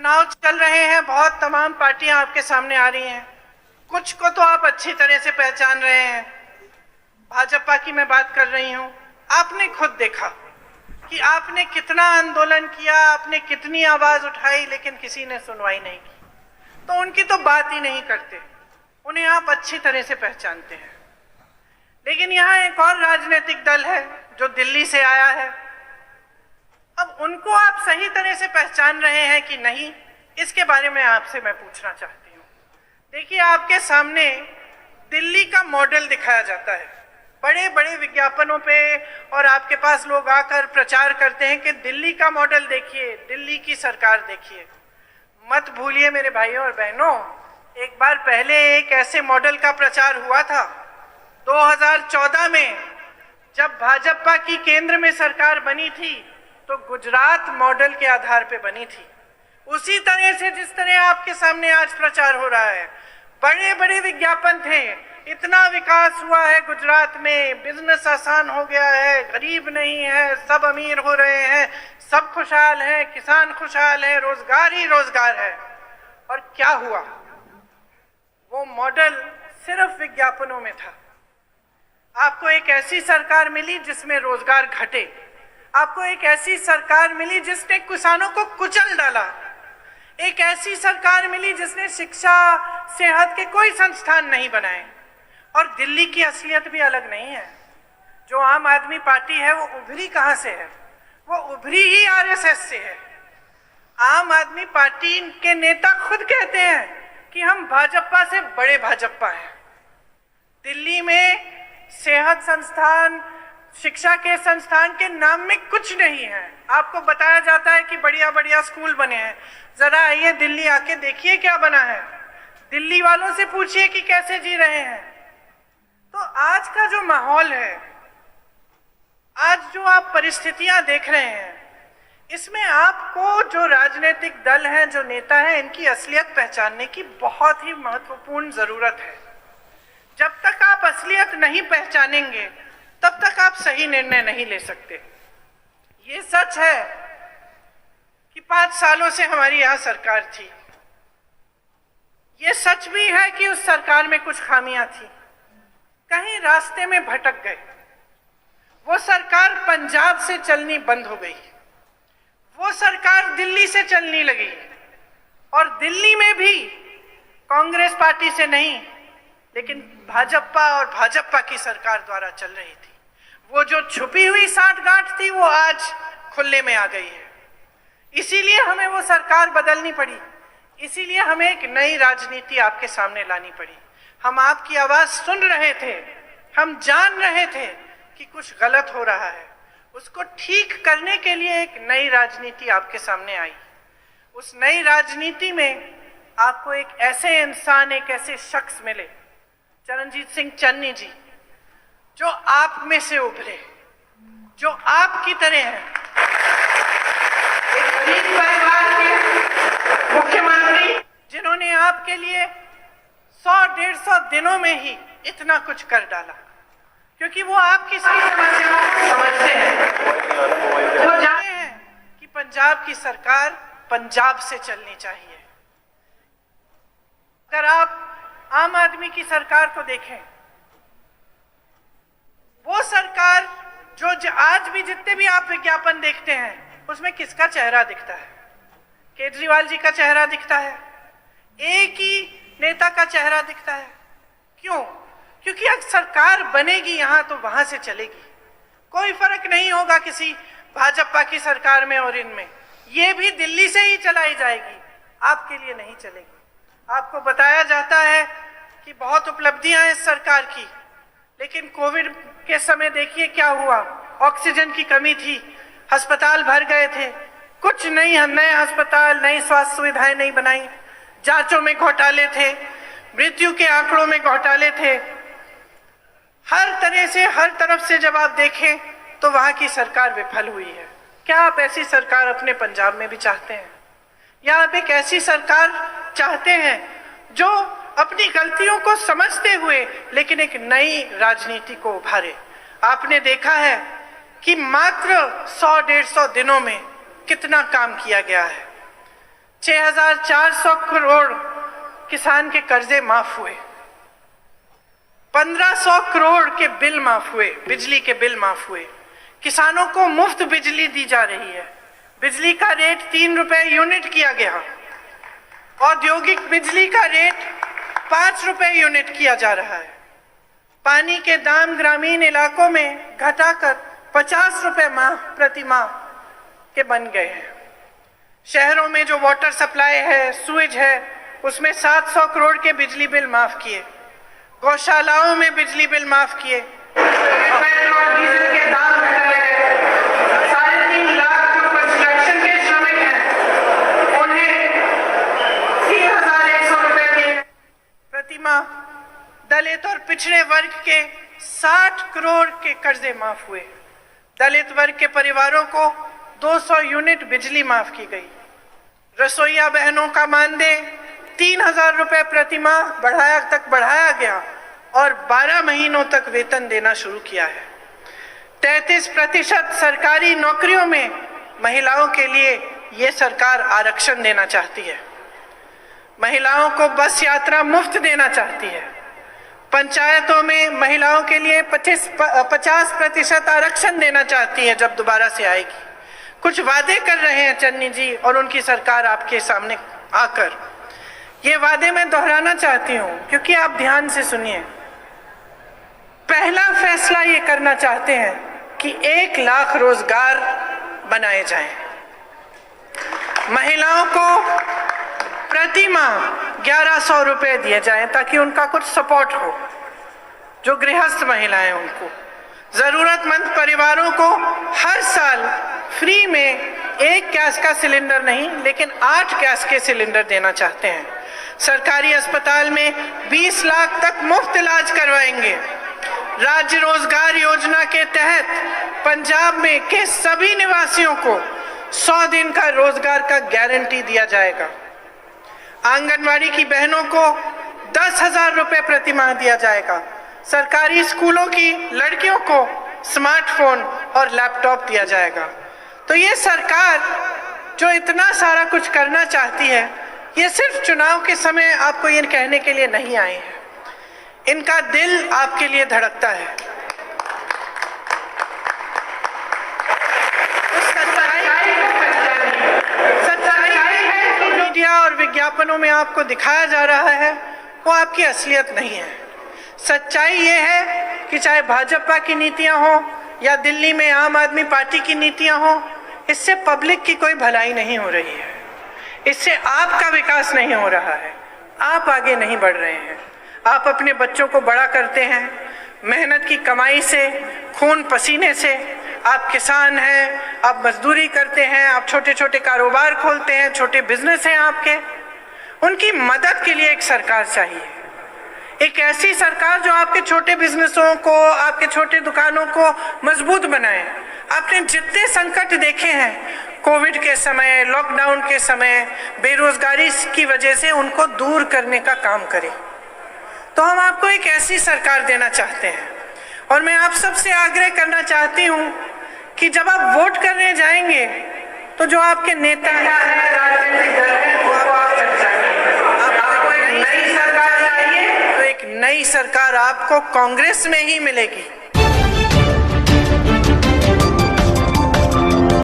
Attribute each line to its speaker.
Speaker 1: चुनाव चल रहे हैं, बहुत तमाम पार्टियां आपके सामने आ रही हैं। कुछ को तो आप अच्छी तरह से पहचान रहे हैं। भाजपा की मैं बात कर रही हूं। आपने खुद देखा कि आपने कितना आंदोलन किया, आपने कितनी आवाज उठाई, लेकिन किसी ने सुनवाई नहीं की। तो उनकी तो बात ही नहीं करते, उन्हें आप अच्छी तरह से पहचानते हैं। लेकिन यहाँ एक और राजनीतिक दल है जो दिल्ली से आया है। अब उनको आप सही तरह से पहचान रहे हैं कि नहीं, इसके बारे में आपसे मैं पूछना चाहती हूँ। देखिए, आपके सामने दिल्ली का मॉडल दिखाया जाता है बड़े बड़े विज्ञापनों पे, और आपके पास लोग आकर प्रचार करते हैं कि दिल्ली का मॉडल देखिए, दिल्ली की सरकार देखिए। मत भूलिए मेरे भाइयों और बहनों, एक बार पहले एक ऐसे मॉडल का प्रचार हुआ था 2014 में, जब भाजपा की केंद्र में सरकार बनी थी तो गुजरात मॉडल के आधार पे बनी थी। उसी तरह से जिस तरह आपके सामने आज प्रचार हो रहा है, बड़े बड़े विज्ञापन थे, इतना विकास हुआ है गुजरात में, बिजनेस आसान हो गया है, गरीब नहीं है, सब अमीर हो रहे हैं, सब खुशहाल हैं, किसान खुशहाल है, रोजगार ही रोजगार है। और क्या हुआ? वो मॉडल सिर्फ विज्ञापनों में था। आपको एक ऐसी सरकार मिली जिसमें रोजगार घटे, आपको एक ऐसी सरकार मिली जिसने किसानों को कुचल डाला, एक ऐसी सरकार मिली जिसने शिक्षा सेहत के कोई संस्थान नहीं बनाए। और दिल्ली की असलियत भी अलग नहीं है। जो आम आदमी पार्टी है वो उभरी कहाँ से है? वो उभरी ही आरएसएस से है। आम आदमी पार्टी के नेता खुद कहते हैं कि हम भाजपा से बड़े भाजपा हैं। दिल्ली में सेहत संस्थान, शिक्षा के संस्थान के नाम में कुछ नहीं है। आपको बताया जाता है कि बढ़िया बढ़िया स्कूल बने हैं। जरा आइए दिल्ली आके देखिए क्या बना है, दिल्ली वालों से पूछिए कि कैसे जी रहे हैं। तो आज का जो माहौल है, आज जो आप परिस्थितियां देख रहे हैं, इसमें आपको जो राजनीतिक दल हैं, जो नेता हैं, इनकी असलियत पहचानने की बहुत ही महत्वपूर्ण जरूरत है। जब तक आप असलियत नहीं पहचानेंगे तब तक आप सही निर्णय नहीं ले सकते। ये सच है कि 5 सालों से हमारी यहाँ सरकार थी। ये सच भी है कि उस सरकार में कुछ खामियां थी, कहीं रास्ते में भटक गए। वो सरकार पंजाब से चलनी बंद हो गई, वो सरकार दिल्ली से चलने लगी, और दिल्ली में भी कांग्रेस पार्टी से नहीं, लेकिन भाजपा और भाजपा की सरकार द्वारा चल रही थी। वो जो छुपी हुई साठगांठ थी वो आज खुले में आ गई है। इसीलिए हमें वो सरकार बदलनी पड़ी, इसीलिए हमें एक नई राजनीति आपके सामने लानी पड़ी। हम आपकी आवाज सुन रहे थे, हम जान रहे थे कि कुछ गलत हो रहा है। उसको ठीक करने के लिए एक नई राजनीति आपके सामने आई। उस नई राजनीति में आपको एक ऐसे इंसान, एक ऐसे शख्स मिले, चरणजीत सिंह चन्नी जी, जो आप में से उभरे, जो आपकी तरह हैं। एक गरीब परिवार के मुख्यमंत्री, जिन्होंने आपके लिए 100-150 दिनों में ही इतना कुछ कर डाला, क्योंकि वो आपकी समस्याओं को समझते हैं। वो जानते हैं कि पंजाब की सरकार पंजाब से चलनी चाहिए। अगर आप आम आदमी की सरकार को देखें, वो सरकार जो आज भी जितने भी आप विज्ञापन देखते हैं, उसमें किसका चेहरा दिखता है? केजरीवाल जी का चेहरा दिखता है, एक ही नेता का चेहरा दिखता है। क्यों? क्योंकि अगर सरकार बनेगी यहाँ तो वहां से चलेगी। कोई फर्क नहीं होगा किसी भाजपा की सरकार में और इनमें, ये भी दिल्ली से ही चलाई जाएगी, आपके लिए नहीं चलेगी। आपको बताया जाता है कि बहुत उपलब्धियां हैं इस सरकार की, लेकिन कोविड के समय देखिए क्या हुआ। ऑक्सीजन की कमी थी, अस्पताल भर गए थे, कुछ नहीं, नए अस्पताल, नई स्वास्थ्य सुविधाएं नहीं बनाई, जांचों में घोटाले थे, मृत्यु के आंकड़ों में घोटाले थे। हर तरह से, हर तरफ से जब आप देखें तो वहां की सरकार विफल हुई है। क्या आप ऐसी सरकार अपने पंजाब में भी चाहते हैं? या आप एक ऐसी सरकार चाहते हैं जो अपनी गलतियों को समझते हुए लेकिन एक नई राजनीति को उभारे? आपने देखा है कि मात्र 100-150 दिनों में कितना काम किया गया है। 6,400 करोड़ किसान के कर्जे माफ हुए, 1,500 करोड़ के बिल माफ हुए, बिजली के बिल माफ हुए, किसानों को मुफ्त बिजली दी जा रही है, बिजली का रेट 3 रुपए यूनिट किया गया, औद्योगिक बिजली का रेट 5 रुपए यूनिट किया जा रहा है, पानी के दाम ग्रामीण इलाकों में घटाकर 50 रुपए प्रति माह के बन गए हैं, शहरों में जो वाटर सप्लाई है, सूएज है, उसमें 700 करोड़ के बिजली बिल माफ किए, गौशालाओं में बिजली बिल माफ किए, पेट्रोल और डीजल के दाम घटाए गए, 3.5 लाख जो कंस्ट्रक्शन के श्रमिक हैं उन्हें 3,100 रुपए दिए प्रति माह, दलित और पिछड़े वर्ग के 60 करोड़ के कर्जे माफ हुए, दलित वर्ग के परिवारों को 200 यूनिट बिजली माफ की गई, रसोईया बहनों का मानदेय 3,000 रुपए प्रति माह बढ़ाया गया और 12 महीनों तक वेतन देना शुरू किया है। 33% सरकारी नौकरियों में महिलाओं के लिए ये सरकार आरक्षण देना चाहती है, महिलाओं को बस यात्रा मुफ्त देना चाहती है, पंचायतों में महिलाओं के लिए 50% आरक्षण देना चाहती है जब दोबारा से आएगी। कुछ वादे कर रहे हैं चन्नी जी और उनकी सरकार आपके सामने आकर, ये वादे मैं दोहराना चाहती हूँ क्योंकि आप ध्यान से सुनिए। पहला फैसला ये करना चाहते हैं कि 1 लाख रोजगार बनाए जाएं, महिलाओं को प्रति माह 1,100 रुपए दिए जाएं ताकि उनका कुछ सपोर्ट हो, जो गृहस्थ महिलाएं उनको, जरूरतमंद परिवारों को हर साल फ्री में 1 गैस का सिलेंडर नहीं लेकिन 8 गैस के सिलेंडर देना चाहते हैं, सरकारी अस्पताल में 20 लाख तक मुफ्त इलाज करवाएंगे, राज्य रोजगार योजना के तहत पंजाब में के सभी निवासियों को 100 दिन का रोजगार का गारंटी दिया जाएगा, आंगनवाड़ी की बहनों को 10,000 रुपए प्रति माह दिया जाएगा, सरकारी स्कूलों की लड़कियों को स्मार्टफोन और लैपटॉप दिया जाएगा। तो ये सरकार जो इतना सारा कुछ करना चाहती है, ये सिर्फ चुनाव के समय आपको ये कहने के लिए नहीं आए हैं, इनका दिल आपके लिए धड़कता है। सच्चाई है कि मीडिया और विज्ञापनों में आपको दिखाया जा रहा है वो आपकी असलियत नहीं है। सच्चाई ये है कि चाहे भाजपा की नीतियां हो या दिल्ली में आम आदमी पार्टी की नीतियां हो, इससे पब्लिक की कोई भलाई नहीं हो रही है, इससे आपका विकास नहीं हो रहा है, आप आगे नहीं बढ़ रहे हैं। आप अपने बच्चों को बड़ा करते हैं, मेहनत की कमाई से, खून पसीने से, आप किसान हैं, आप मजदूरी करते हैं, आप छोटे छोटे कारोबार खोलते हैं, छोटे बिजनेस हैं आपके, उनकी मदद के लिए एक सरकार चाहिए, एक ऐसी सरकार जो आपके छोटे बिजनेसों को, आपके छोटे दुकानों को मजबूत बनाए। आपने जितने संकट देखे हैं कोविड के समय, लॉकडाउन के समय, बेरोजगारी की वजह से, उनको दूर करने का काम करे। तो हम आपको एक ऐसी सरकार देना चाहते हैं और मैं आप सबसे आग्रह करना चाहती हूँ कि जब आप वोट करने जाएंगे तो जो आपके नेता हैं, राजनीतिक दल हैं, वो आप आपको एक नई सरकार चाहिए, तो एक नई सरकार आपको कांग्रेस में ही मिलेगी।